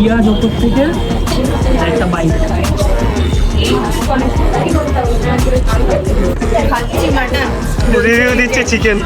পেঁয়াজ ওপর থেকে একটা বাইক। খাচ্ছি মাটন, রিভিউ দিচ্ছে চিকেন।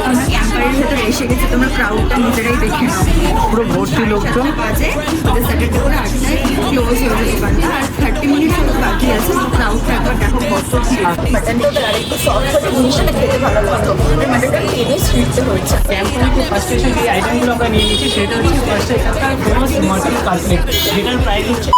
আমরা ক্যাম্পারের ভেতরে এসে গেছি, তোমরা ক্রাউডটা নিজেরাই দেখে নাও। পুরো ভর্তি লোকজন। বাজে ওদের স্যাটারডে করে 8টায় ক্লোজ হয়ে যাবে দোকানটা, আর 30 মিনিট মতো বাকি আছে। ক্রাউডটা একবার দেখো কত ভিড়। মাটনটা ওদের আরেকটু সফট হতে জিনিসটা খেতে ভালো লাগতো, মাটনটা টেনে ছিঁড়তে হচ্ছে। ক্যাম্পারিতে ফার্স্ট স্টেশন যে আইটেমগুলো আমরা নিয়ে নিয়েছি সেটা হচ্ছে ফার্স্টে এখানকার ফেমাস মাটন কাটলেট, যেটার প্রাইস হচ্ছে।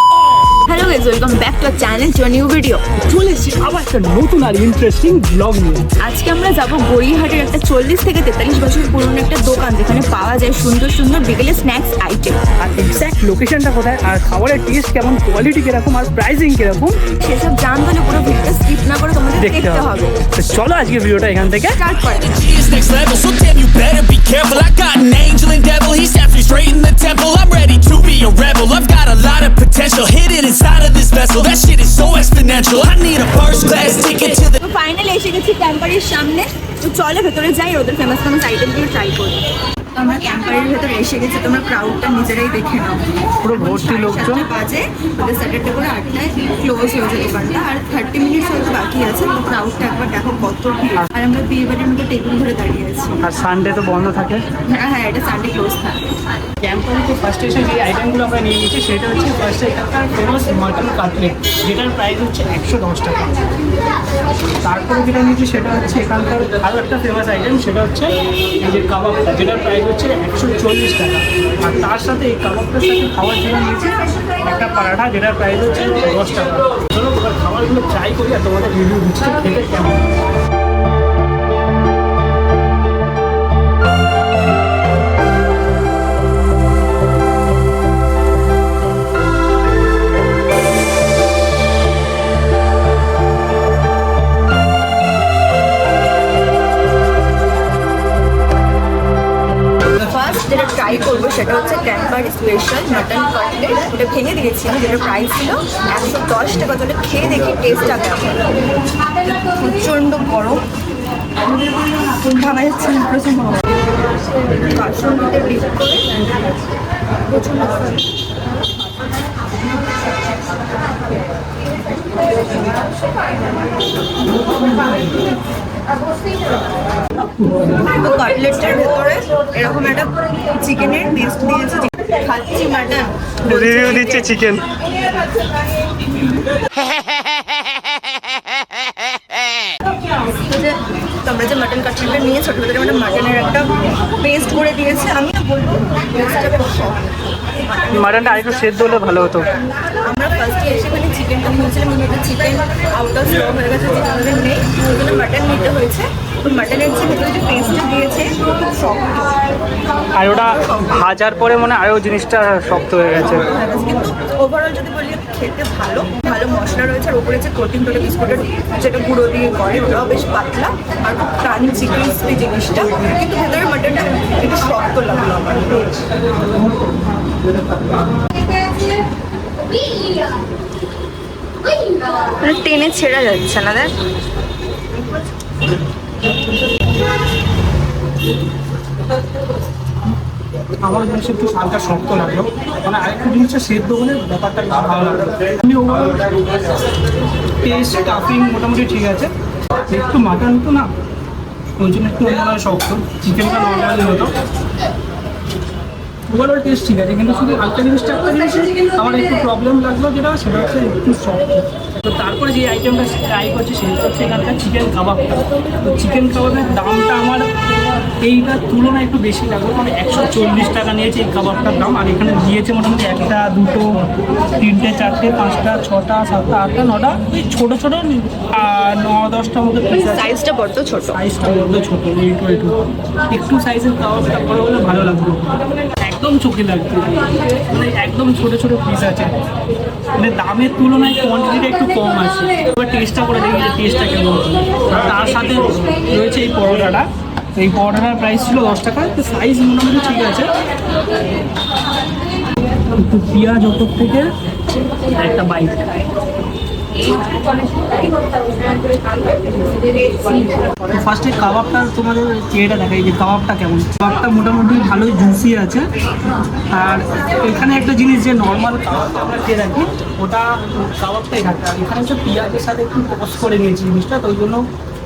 Hello guys, welcome back to our channel, to a new video. চলে এসেছি আবার একটা নতুন আর ইন্টারেস্টিং ব্লগ নিয়ে। আজকে আমরা যাব গড়িয়াহাটের একটা 40 থেকে 43 বছর পুরনো একটা দোকান, যেখানে পাওয়া যায় সুন্দর সুন্দর বিকেলের স্ন্যাক্স আইটেম। আর এক্স্যাক্ট লোকেশনটা কোথায়, আর খাবারের টেস্ট কেমন, কোয়ালিটি কিরকম, আর প্রাইসিং কিরকম, সেসব জানতে হলে পুরো ভিডিওটা স্কিপ না করে তোমাদের দেখতে হবে। তো চলো আজকে ভিডিওটা এখান থেকে স্টার্ট করা। It's next level, so damn you better be careful. I got an angel and devil, he stepped me straight in the temple. I'm ready to be a rebel, I've got a lot of potential hidden inside of this vessel. That shit is so exponential, I need a first class ticket to the তো finally এসে গেছি ক্যাম্পারের সামনে। তো চলে ভেতরে যাই, ওদের famous famous আইটেমগুলো ট্রাই করি। তো আমরা ক্যাম্পারের ভেতরে এসে গেছি, তোমরা ক্রাউডটা নিজেরাই দেখে নাও। পুরো ভর্তি লোকজন। 7টা বাজে ওদের স্যাটারডে করে 8টায় ক্লোজ হয়ে যাবে দোকানটা, আর 30 মিনিট হয়তো বাকি আছে। তো ক্রাউডটা একবার দেখো কত ভিড়। আর আমরা বিয়ে বাড়ির মতো টেবিল ধরে দাঁড়িয়ে আছি। আর সানডে তো বন্ধ থাকে। হ্যাঁ, এটা সানডে ক্লোজ থাকে। ক্যাম্পারিতে ফার্স্ট স্টেশন যে আইটেমগুলো আমরা নিয়ে নিয়েছি সেটা হচ্ছে ফার্স্টে এখানকার ফেমাস মাটন কাটলেট, যেটার প্রাইস হচ্ছে 110 টাকা। তারপরে যেটা নিয়েছি সেটা হচ্ছে এখানকার আরও একটা ফেমাস আইটেম, সেটা হচ্ছে এই যে কাবাবটা, যেটার প্রাইস হচ্ছে 140 টাকা। আর তার সাথে এই কাবাবটার সাথে খাওয়ার জন্য নিয়েছি একটা পরাঠা, যেটার প্রাইস হচ্ছে 10 টাকা। চলো এবার খাবারগুলো ট্রাই করি আর তোমাদের রিভিউ দিচ্ছি খেতে কেমন। ফার্স্ট যেটা ট্রাই করবো সেটা হচ্ছে ক্যাম্পারি স্পেশাল মাটন কাটলেট। ওটা ভেঙে দিয়েছি আমি, যেটা প্রাইস ছিল 110 টাকা। তাহলে খেয়ে দেখি টেস্টটা কেমন। প্রচণ্ড গরম, ভাবা যাচ্ছে না, প্রচণ্ড গরম। বাসন মধ্যে ডিপ করে প্রচণ্ড কাটলেটের ভেতরে এরকম একটা চিকেনের পেস্ট দিয়েছে। খাচ্ছি মাটন, রিভিউ দিচ্ছে চিকেন। তোমরা যে মাটন কাটলেটটা নিয়ে ছোটো ভেতরে মানে মাটনের একটা পেস্ট করে দিয়েছে। আমি না বলবো পেস্টটা বেশ soft। মাটনটা আরেকটু সেদ্ধ হলে ভালো হতো। আমরা ফার্স্টে এসে মানে চিকেনটা নিয়েছিলাম, কিন্তু চিকেন আউট অফ স্টক হয়ে গেছে, যেখানে নেই, ওই জন্য মাটন নিতে হয়েছে। তো মাটনের যে ভেতরে যে পেস্টটা দিয়েছে খুব শক্ত, আর ওটা ভাজার পরে মনে হয় আরও জিনিসটা শক্ত হয়ে গেছে। কিন্তু ওভারঅল যদি বলি খেতে ভালো ভালো মশলা রয়েছে। আর ওপরে যে প্রোটিন টোটা বিস্কুটের যেটা গুঁড়ো দিয়ে করে, ওটাও বেশ পাতলা আর খুব ক্রাঞ্চি ক্রিস্পি জিনিসটা। কিন্তু ভেতরে মাটনটা একটু শক্ত লাগলো আমার। টেনে ছেড়া যাচ্ছে না, দেখ। আমার জিনিস একটু হালকা শক্ত লাগলো, মানে আরেকটু জিনিসটা সেদ্ধ হলে ব্যাপারটা বেশ ভালো লাগলো। আমি ওভারঅল টেস্ট স্টাফিং মোটামুটি ঠিক আছে। একটু মাটন তো না, ওই জন্য একটু মনে হয় শক্ত। চিকেনটা নর্মালি হতো। ওভারঅল টেস্ট ঠিক আছে, কিন্তু শুধু হালকা জিনিসটা একটা জিনিস আমার একটু প্রবলেম লাগলো, যেটা সেটা হচ্ছে একটু শক্ত। তো তারপরে যে আইটেমটা ট্রাই করছি সেটা হচ্ছে এখানকার চিকেন কাবাবটা। তো চিকেন কাবাবের দামটা আমার এইটার তুলনায় একটু বেশি লাগলো, মানে 140 টাকা নিয়েছে এই কাবাবটার দাম। আর এখানে দিয়েছে মোটামুটি 1টা 2টো 3টে 4টে 5টা 6টা 7টা 8টা 9টা ওই ছোটো ছোটো 9-10টার মতো পিস আছে। সাইজটা বড্ড ছোট। সাইজটা বড্ড ছোটো, একটু সাইজের কাবাবটা বড় হলে ভালো লাগতো। একদম চোখে লাগতো, মানে একদম ছোটো ছোটো পিস আছে, মানে দামের তুলনায় কোয়ান্টিটিটা একটু কম আছে। এবার টেস্টটা করে দেখি যে টেস্টটা কেমন। তার সাথে রয়েছে এই পরোটাটা। এই পরোটাটার প্রাইস ছিল 10 টাকা। তো সাইজ মোটামুটি ঠিক আছে। একটু পেঁয়াজ ওপর থেকে একটা বাইক। ফার্স্টে কাবাবটা তোমাদের চেয়েটা দেখাই যে কাবাবটা কেমন। কাবাবটা মোটামুটি ভালোই জুসি আছে। আর এখানে একটা জিনিস যে নর্মাল কাবাবটা আমরা খেয়ে রাখি ওটা কাবাবটাই থাকে, আর এখানে হচ্ছে পেঁয়াজের সাথে একটু টস করে নিয়েছি জিনিসটা, তো ওই জন্য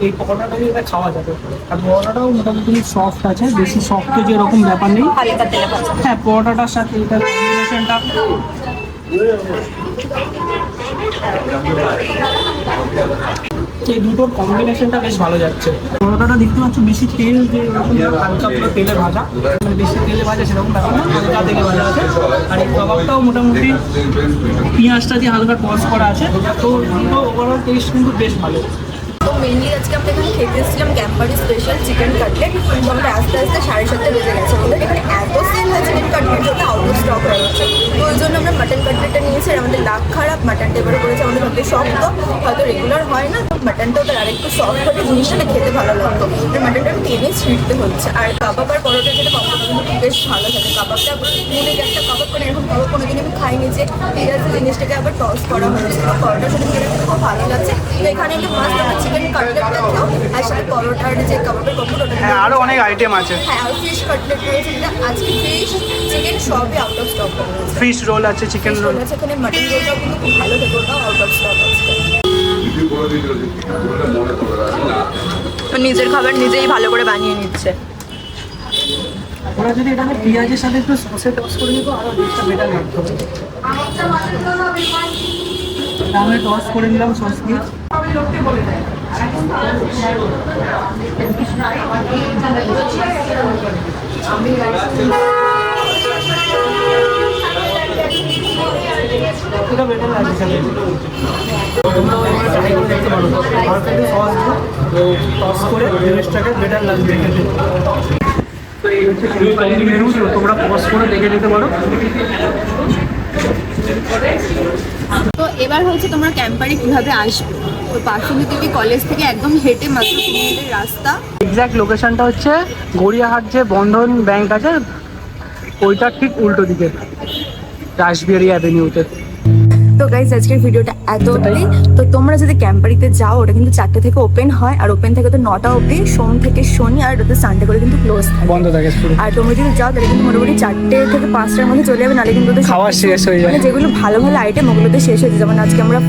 এই পকোড়াটাকে এটা খাওয়া যাবে। আর পরোটাটাও মোটামুটি সফট আছে, বেশি সফট যে এরকম ব্যাপার নেই। হালকা তেলে ভাজা। হ্যাঁ, পরোটাটার সাথে এটা কম্বিনেশনটা এই দুটোর কম্বিনেশনটা বেশ ভালো যাচ্ছে। পরোটাটা দেখতে পাচ্ছ বেশি তেল যে এরকম হালকা পুরো তেলে ভাজা, মানে বেশি তেলে ভাজা সেরকম ব্যাপার না, হালকা তেলে ভাজা আছে। আর এই কাবাবটাও মোটামুটি পেঁয়াজটা দিয়ে হালকা টস করা আছে, তো দুটো ওভারঅল টেস্ট কিন্তু বেশ ভালো। তো মেনলি আজকে আমরা এখানে খেতে এসেছিলাম ক্যাম্পারি স্পেশাল চিকেন কাটলেট, কিন্তু আমরা আস্তে আস্তে 7:30 বেজে গেছে। আমাদের এখানে এত সেল হয় চিকেন কাটলেট যেটা আউট অফ স্টক হয়ে গেছে, তো ওই জন্য আমরা মাটন কাটলেটটা নিয়েছি। আর আমাদের লাভ খারাপ, মাটনটা এবারে করেছে আমাদের মধ্যে শক্ত, হয়তো রেগুলার হয় না, তো মাটনটাও তার আরেকটু সফট হলে জিনিসটা খেতে ভালো লাগতো। আর মাটনটা টেনে ছিঁড়তে হচ্ছে। আর কাবাব আর পরোটা যেটা কম্বিনেশন বেশ ভালো থাকে। কাবাবটা মনে একটা কাবাব করে এরকম কাবাব কোনোদিন আমি খাইনি যে পেঁয়াজের জিনিসটাকে আবার টস করা হয়েছে, তো পরোটার সাথে খেতে খুব ভালো লাগছে। তো এখানে একটা মাস্ট আমার চিকেন কাটলেটটা দিও, আর সাথে পরোটার যে কাবাবের কখন ওটা হ্যাঁ, আরও অনেক আইটেম আছে। হ্যাঁ, আর ফিশ কাটলেট রয়েছে, যেটা আজকে ফিশ চিকেন সবই আউট অফ স্টক হয়ে গেছে। ফিশ রোল আছে, চিকেন রোল আছে, এখানে মাটন রোলটাও কিন্তু খুব ভালো থাকে, ওটাও আউট অফ স্টক আছে। নিজের খাবার নিজেই ভালো করে বানিয়ে নিচ্ছে। ওরা যদি এটাকে পেঁয়াজের সাথে একটু সসে টস করে দিত আরও টেস্টটা বেটার লাগতো। আমি টস করে নিলাম সস দিয়ে। এটা বেটার লাগছে। তোমরা ওইভাবে ট্রাই করে দেখতে পারো, হালকা একটু সস দিয়ে টস করে জিনিসটাকে বেটার লাগছে খেতে। তো এই হচ্ছে মেনু, তোমরা পজ করে দেখে নিতে পারো। তো এবার হচ্ছে তোমরা ক্যাম্পারে কিভাবে আসবে। তো পার্শ্বনী দেবী কলেজ থেকে একদম হেঁটে মাত্র 3 মিনিটের রাস্তা। এক্স্যাক্ট লোকেশনটা হচ্ছে গড়িয়াহাট যে বন্ধন ব্যাংক আছে ওইটার ঠিক উল্টো দিকে, রাসবিহারী অ্যাভিনিউতে। তো গাইজ আজকের ভিডিওটা এত অবধি। তো তোমরা যদি ক্যাম্পারিতে যাও, ওটা কিন্তু 4টে থেকে ওপেন হয়, আর ওপেন থেকে তো 9টা অবধি, সোম থেকে শনি, আর ওটা সানডে করে কিন্তু ক্লোজ থাকে, বন্ধ থাকে পুরো। আর তোমরা যদি যাও তাহলে কিন্তু মোটামুটি 4টে থেকে 5টার মধ্যে চলে যাবে, নাহলে কিন্তু ওদের খাওয়া শেষ হয়ে যায়। মানে যেগুলো ভালো ভালো আইটেম ওগুলোতে শেষ হয়ে যায়। যেমন আজকে আমরা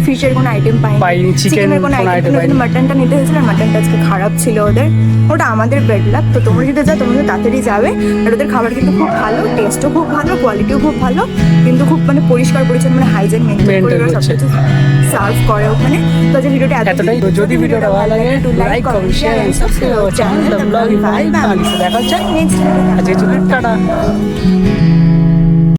ফিশের কোনো আইটেম পাইনি, চিকেনের কোনো আইটেম পাইনি, মাটনটা নিতে হয়েছিল, আর মাটনটা আজকে খারাপ ছিল ওদের, ওটা আমাদের বেড লাক। তো তোমরা যদি যাও তোমরা তাড়াতাড়ি যাবে, আর ওদের খাবার কিন্তু খুব ভালো, টেস্টও খুব ভালো, কোয়ালিটিও খুব ভালো, কিন্তু খুব মানে পরিষ্কার পরিচ্ছন্ন, মানে হাইজেন মেনটেন করে সবকিছু সার্ভ করে ওখানে। তো যে ভিডিওটা এতটাই। যদি ভিডিওটা ভালো লাগে like comment share and subscribe channel the Blogify Bangladesh. দেখা হচ্ছে নেক্সট। আজকে চলে টাটা।